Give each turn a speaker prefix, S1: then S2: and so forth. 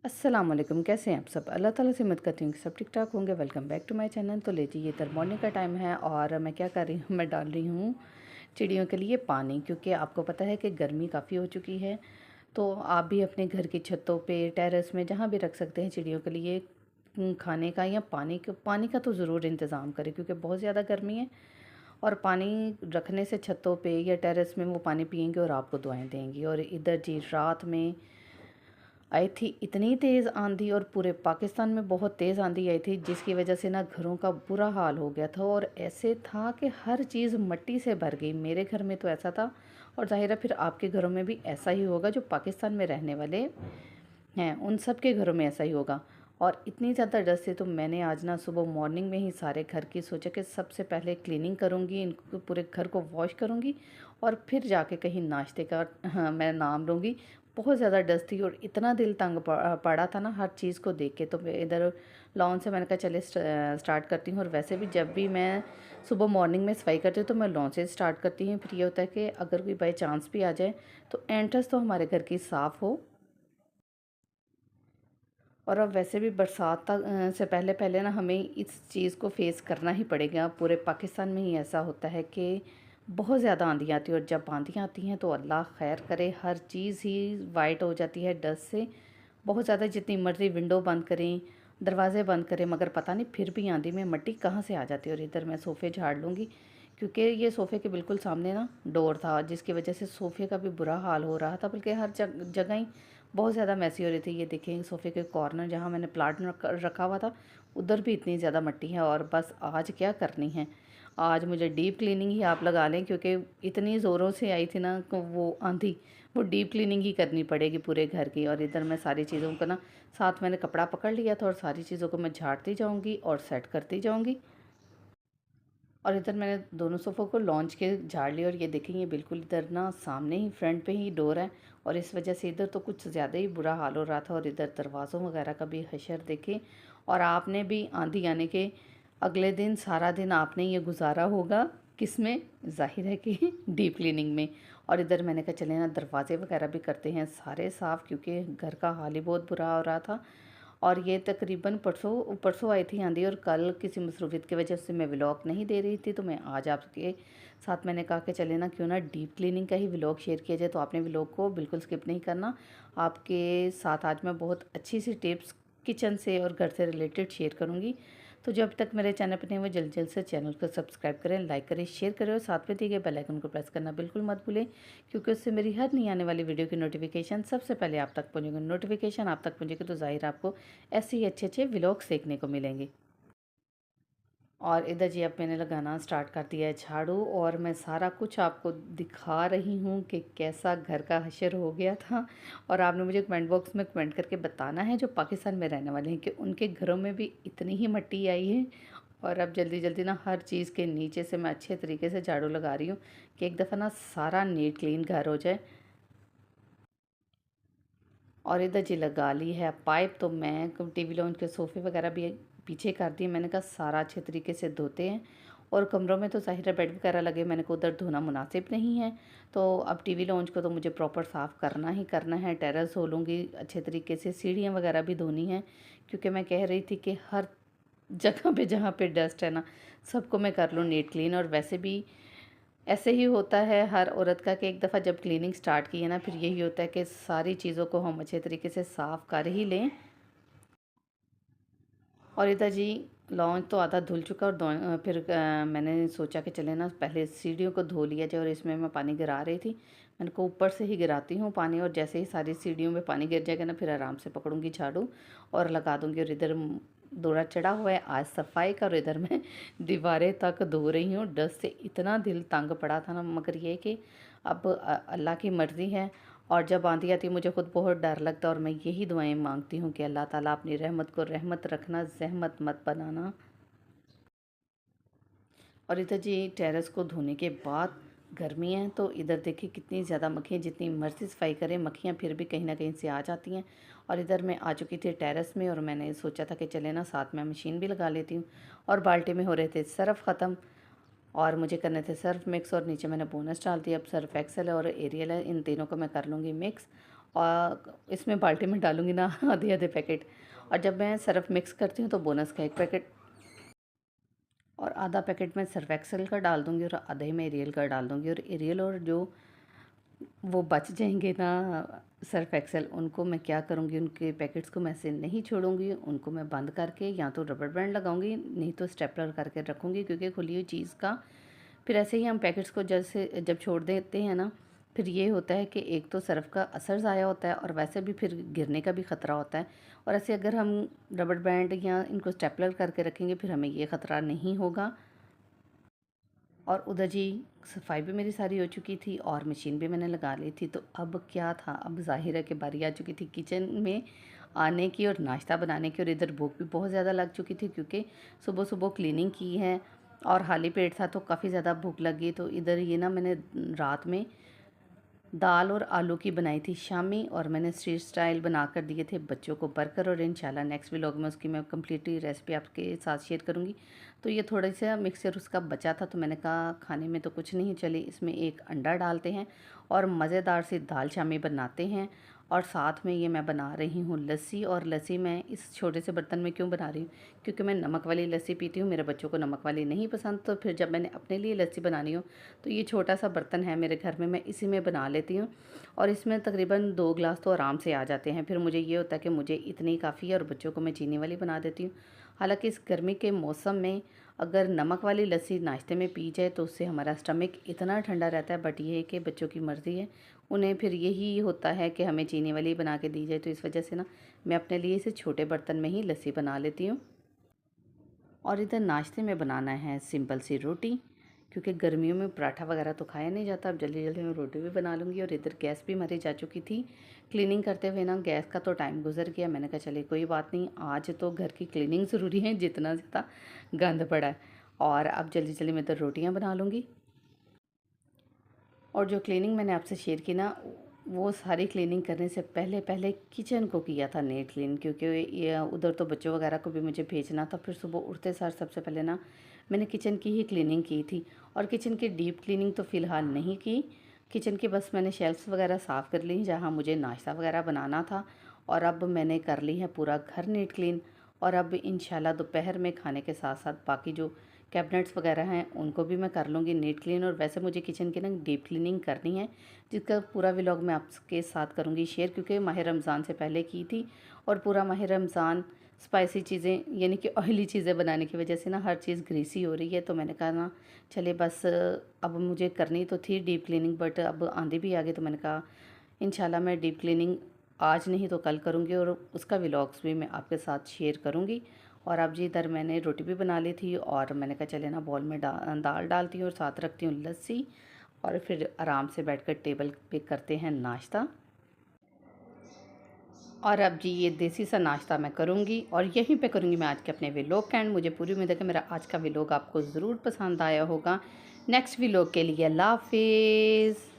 S1: अस्सलाम वालेकुम। कैसे हैं आप सब? अल्लाह ताला से उम्मीद करती हूँ कि सब ठीक ठाक होंगे। Welcome back to my channel. तो लीजिए, ये इधर मॉर्निंग का टाइम है और मैं क्या कर रही हूँ, मैं डाल रही हूँ चिड़ियों के लिए पानी, क्योंकि आपको पता है कि गर्मी काफ़ी हो चुकी है। तो आप भी अपने घर की छतों पे, टेरेस में, जहाँ भी रख सकते हैं चिड़ियों के लिए खाने का या पानी का तो ज़रूर इंतज़ाम करें, क्योंकि बहुत ज़्यादा गर्मी है। और पानी रखने से छतों पे या टेरेस में वो पानी पियेंगे और आपको दुआएं देंगी। और इधर जी रात में आई थी इतनी तेज़ आंधी, और पूरे पाकिस्तान में बहुत तेज़ आंधी आई थी, जिसकी वजह से ना घरों का बुरा हाल हो गया था। और ऐसे था कि हर चीज़ मिट्टी से भर गई। मेरे घर में तो ऐसा था, और ज़ाहिर है फिर आपके घरों में भी ऐसा ही होगा। जो पाकिस्तान में रहने वाले हैं उन सब के घरों में ऐसा ही होगा। और इतनी ज़्यादा डस्ट थी, तो मैंने आज ना सुबह मॉर्निंग में ही सारे घर की सोचा कि सबसे पहले क्लीनिंग करूँगी, इनको पूरे घर को वॉश करूँगी, और फिर जाके कहीं नाश्ते का मैं नाम लूँगी। बहुत ज़्यादा डस्ट थी और इतना दिल तंग पड़ा था ना हर चीज़ को देख के। तो मैं इधर लॉन से मैंने कहा चले स्टार्ट करती हूँ। और वैसे भी जब भी मैं सुबह मॉर्निंग में सफाई करती हूँ तो मैं लॉन से स्टार्ट करती हूँ। फिर ये होता है कि अगर कोई बाई चांस भी आ जाए तो एंट्रेंस तो हमारे घर की साफ़ हो। और अब वैसे भी बरसात तक से पहले पहले ना हमें इस चीज़ को फेस करना ही पड़ेगा। पूरे पाकिस्तान में ही ऐसा होता है कि बहुत ज़्यादा आंधी आती है, और जब आंधी आती हैं तो अल्लाह खैर करे, हर चीज़ ही वाइट हो जाती है डस्ट से। बहुत ज़्यादा जितनी मर्ज़ी विंडो बंद करें, दरवाज़े बंद करें, मगर पता नहीं फिर भी आंधी में मिट्टी कहाँ से आ जाती है। और इधर मैं सोफ़े झाड़ लूँगी, क्योंकि ये सोफ़े के बिल्कुल सामने ना डोर था, जिसकी वजह से सोफ़े का भी बुरा हाल हो रहा था, बल्कि हर जगह ही बहुत ज़्यादा मैसी हो रही थी। ये देखें, सोफ़े के कॉर्नर जहाँ मैंने प्लाट रखा हुआ था, उधर भी इतनी ज़्यादा मिट्टी है। और बस आज क्या करनी है, आज मुझे डीप क्लीनिंग ही आप लगा लें, क्योंकि इतनी ज़ोरों से आई थी ना वो आंधी, वो डीप क्लीनिंग ही करनी पड़ेगी पूरे घर की। और इधर मैं सारी चीज़ों को ना, साथ मैंने कपड़ा पकड़ लिया था, और सारी चीज़ों को मैं झाड़ती जाऊँगी और सेट करती जाऊँगी। और इधर मैंने दोनों सोफ़ों को लॉन्च के झाड़ लिया। और ये देखेंगे बिल्कुल इधर ना सामने ही फ्रंट पे ही डोर है, और इस वजह से इधर तो कुछ ज़्यादा ही बुरा हाल हो रहा था। और इधर दरवाज़ों वगैरह का भी हशर देखें। और आपने भी आंधी आने के अगले दिन सारा दिन आपने ये गुजारा होगा किस में, ज़ाहिर है कि डीप क्लीनिंग में। और इधर मैंने कहा चले ना दरवाजे वगैरह भी करते हैं सारे साफ़, क्योंकि घर का हाल ही बहुत बुरा हो रहा था। और ये तकरीबन परसों परसों आई थी आंधी, और कल किसी मसरूफियत की वजह से मैं व्लॉग नहीं दे रही थी। तो मैं आज आपके साथ मैंने कहा कि चले ना क्यों ना डीप क्लीनिंग का ही व्लॉग शेयर किया जाए। तो आपने व्लॉग को बिल्कुल स्किप नहीं करना। आपके साथ आज मैं बहुत अच्छी सी टिप्स किचन से और घर से रिलेटेड शेयर करूँगी। तो जब तक मेरे चैनल पर नहीं हुए, जल्द जल्द से चैनल को सब्सक्राइब करें, लाइक करें, शेयर करें, और साथ में दिए गए बेल आइकन को प्रेस करना बिल्कुल मत भूलें, क्योंकि उससे मेरी हर नई आने वाली वीडियो की नोटिफिकेशन सबसे पहले आप तक पहुंचेगी। नोटिफिकेशन आप तक पहुंचेगी तो ज़ाहिर आपको ऐसे ही अच्छे अच्छे व्लॉग्स देखने को मिलेंगे। और इधर जी अब मैंने लगाना स्टार्ट कर दिया है झाड़ू, और मैं सारा कुछ आपको दिखा रही हूँ कि कैसा घर का हशर हो गया था। और आपने मुझे कमेंट बॉक्स में कमेंट करके बताना है, जो पाकिस्तान में रहने वाले हैं, कि उनके घरों में भी इतनी ही मिट्टी आई है। और अब जल्दी जल्दी ना हर चीज़ के नीचे से मैं अच्छे तरीके से झाड़ू लगा रही हूँ, कि एक दफ़ा ना सारा नीट क्लीन घर हो जाए। और इधर जी लगा ली है पाइप, तो मैं टीवी लॉन्च के सोफ़े वगैरह भी पीछे कर दिए। मैंने कहा सारा अच्छे तरीके से धोते हैं। और कमरों में तो ज़ाहिर है बेड वगैरह लगे, मैंने को उधर धोना मुनासिब नहीं है। तो अब टीवी लॉन्च को तो मुझे प्रॉपर साफ़ करना ही करना है। टेरेस धो लूँगी अच्छे तरीके से, सीढ़ियाँ वगैरह भी धोनी है, क्योंकि मैं कह रही थी कि हर जगह पे जहाँ पे डस्ट है ना, सबको मैं कर लूँ नीट क्लीन। और वैसे भी ऐसे ही होता है हर औरत का, कि एक दफ़ा जब क्लीनिंग स्टार्ट की है ना, फिर यही होता है कि सारी चीज़ों को हम अच्छे तरीके से साफ़ कर ही लें। और इधर जी लॉन्च तो आधा धुल चुका, और फिर मैंने सोचा कि चले ना पहले सीढ़ियों को धो लिया जाए। और इसमें मैं पानी गिरा रही थी, मैंने को ऊपर से ही गिराती हूँ पानी, और जैसे ही सारी सीढ़ियों में पानी गिर जाएगा ना, फिर आराम से पकड़ूंगी झाड़ू और लगा दूंगी। और इधर दौरा चढ़ा हुआ है आज सफाई का, और इधर मैं दीवारें तक धो रही हूँ। डस्ट से इतना दिल तंग पड़ा था ना, मगर ये कि अब अल्लाह की मर्ज़ी है। और जब आंधी आती है मुझे खुद बहुत डर लगता है, और मैं यही दुआएं मांगती हूँ कि अल्लाह ताला अपनी रहमत को रहमत रखना, ज़हमत मत बनाना। और इधर जी टेरेस को धोने के बाद गर्मी है, तो इधर देखिए कितनी ज़्यादा मक्खियाँ, जितनी मर्ज़ी सफाई करें मक्खियाँ फिर भी कहीं ना कहीं से आ जाती हैं। और इधर मैं आ चुकी थी टेरेस में, और मैंने सोचा था कि चले ना साथ में मशीन भी लगा लेती हूँ। और बाल्टी में हो रहे थे सर्फ़ ख़त्म, और मुझे करने थे सर्फ मिक्स, और नीचे मैंने बोनस डाल दिया। अब सर्फ एक्सेल है और एरियल है, इन तीनों को मैं कर लूँगी मिक्स। और इसमें बाल्टी में डालूँगी ना आधे आधे पैकेट। और जब मैं सर्फ़ मिक्स करती हूँ तो बोनस का 1 पैकेट और आधा पैकेट मैं सर्फ एक्सेल का डाल दूँगी और आधा ही मैं एरियल का डाल दूँगी। और एरियल और जो वो बच जाएंगे ना सर्फ एक्सेल, उनको मैं क्या करूँगी, उनके पैकेट्स को मैं ऐसे नहीं छोड़ूंगी, उनको मैं बंद करके या तो रबर बैंड लगाऊंगी, नहीं तो स्टेपलर करके रखूँगी, क्योंकि खुली हुई चीज़ का फिर ऐसे ही हम पैकेट्स को जैसे जब छोड़ देते हैं ना, फिर ये होता है कि एक तो सर्फ का असर ज़ाया होता है और वैसे भी फिर गिरने का भी ख़तरा होता है। और ऐसे अगर हम रबर बैंड या इनको स्टेपलर करके रखेंगे फिर हमें ये ख़तरा नहीं होगा। और उधर जी सफाई भी मेरी सारी हो चुकी थी और मशीन भी मैंने लगा ली थी। तो अब क्या था, अब ज़ाहिर है कि बारी आ चुकी थी किचन में आने की और नाश्ता बनाने की। और इधर भूख भी बहुत ज़्यादा लग चुकी थी, क्योंकि सुबह सुबह क्लीनिंग की है और खाली पेट था तो काफ़ी ज़्यादा भूख लगी। तो इधर ये ना मैंने रात में दाल और आलू की बनाई थी शामी, और मैंने स्ट्रीट स्टाइल बना कर दिए थे बच्चों को बर्गर। और इंशाल्लाह नेक्स्ट व्लॉग में उसकी मैं कम्प्लीटली रेसिपी आपके साथ शेयर करूंगी। तो ये थोड़ा सा मिक्सचर उसका बचा था, तो मैंने कहा खाने में तो कुछ नहीं, चले इसमें एक अंडा डालते हैं और मज़ेदार सी दाल शामी बनाते हैं। और साथ में ये मैं बना रही हूँ लस्सी। और लस्सी मैं इस छोटे से बर्तन में क्यों बना रही हूँ, क्योंकि मैं नमक वाली लस्सी पीती हूँ, मेरे बच्चों को नमक वाली नहीं पसंद। तो फिर जब मैंने अपने लिए लस्सी बनानी हो तो ये छोटा सा बर्तन है मेरे घर में, मैं इसी में बना लेती हूँ। और इसमें तकरीबन 2 गिलास तो आराम से आ जाते हैं। फिर मुझे ये होता है कि मुझे इतनी काफ़ी है और बच्चों को मैं चीनी वाली बना देती हूँ। हालाँकि इस गर्मी के मौसम में अगर नमक वाली लस्सी नाश्ते में पी जाए तो उससे हमारा स्टमक इतना ठंडा रहता है, बट ये है कि बच्चों की मर्ज़ी है, उन्हें फिर यही होता है कि हमें चीनी वाली बना के दी जाए। तो इस वजह से ना मैं अपने लिए इसे छोटे बर्तन में ही लस्सी बना लेती हूँ। और इधर नाश्ते में बनाना है सिंपल सी रोटी, क्योंकि गर्मियों में पराठा वगैरह तो खाया नहीं जाता। अब जल्दी जल्दी मैं रोटी भी बना लूँगी। और इधर गैस भी हमारी जा चुकी थी क्लीनिंग करते हुए ना, गैस का तो टाइम गुजर गया। मैंने कहा चलिए कोई बात नहीं, आज तो घर की क्लीनिंग ज़रूरी है जितना ज़्यादा गंद पड़ा है। और अब जल्दी जल्दी मैं इधर रोटियाँ बना लूँगी। और जो क्लीनिंग मैंने आपसे शेयर की ना, वो सारी क्लीनिंग करने से पहले पहले किचन को किया था नीट क्लीन, क्योंकि ये उधर तो बच्चों वगैरह को भी मुझे भेजना था। फिर सुबह उठते सार सबसे पहले ना मैंने किचन की ही क्लीनिंग की थी। और किचन की डीप क्लीनिंग तो फ़िलहाल नहीं की, किचन की बस मैंने शेल्फ्स वगैरह साफ़ कर ली जहाँ मुझे नाश्ता वगैरह बनाना था। और अब मैंने कर ली है पूरा घर नीट क्लीन। और अब इंशाल्लाह दोपहर में खाने के साथ साथ बाकी जो कैबिनेट्स वगैरह हैं उनको भी मैं कर लूँगी नीट क्लीन। और वैसे मुझे किचन की ना डीप क्लीनिंग करनी है, जिसका पूरा व्लॉग मैं आपके साथ करूँगी शेयर, क्योंकि माह रमज़ान से पहले की थी। और पूरा माह रमज़ान स्पाइसी चीज़ें यानी कि ऑयली चीज़ें बनाने की वजह से ना हर चीज़ ग्रीसी हो रही है। तो मैंने कहा ना चले बस, अब मुझे करनी तो थी डीप क्लीनिंग, बट अब आंधी भी आ गई। तो मैंने कहा इंशाल्लाह मैं डीप क्लीनिंग आज नहीं तो कल करूँगी और उसका व्लॉग्स भी मैं आपके साथ शेयर करूँगी। और अब जी इधर मैंने रोटी भी बना ली थी और मैंने कहा चले ना बॉल में दाल डालती हूँ और साथ रखती हूँ लस्सी, और फिर आराम से बैठकर टेबल पे करते हैं नाश्ता। और अब जी ये देसी सा नाश्ता मैं करूँगी और यहीं पे करूँगी मैं आज के अपने व्लॉग का एंड। मुझे पूरी उम्मीद है कि मेरा आज का व्लॉग आपको ज़रूर पसंद आया होगा। नेक्स्ट व्लॉग के लिए अल्लाह हाफिज़।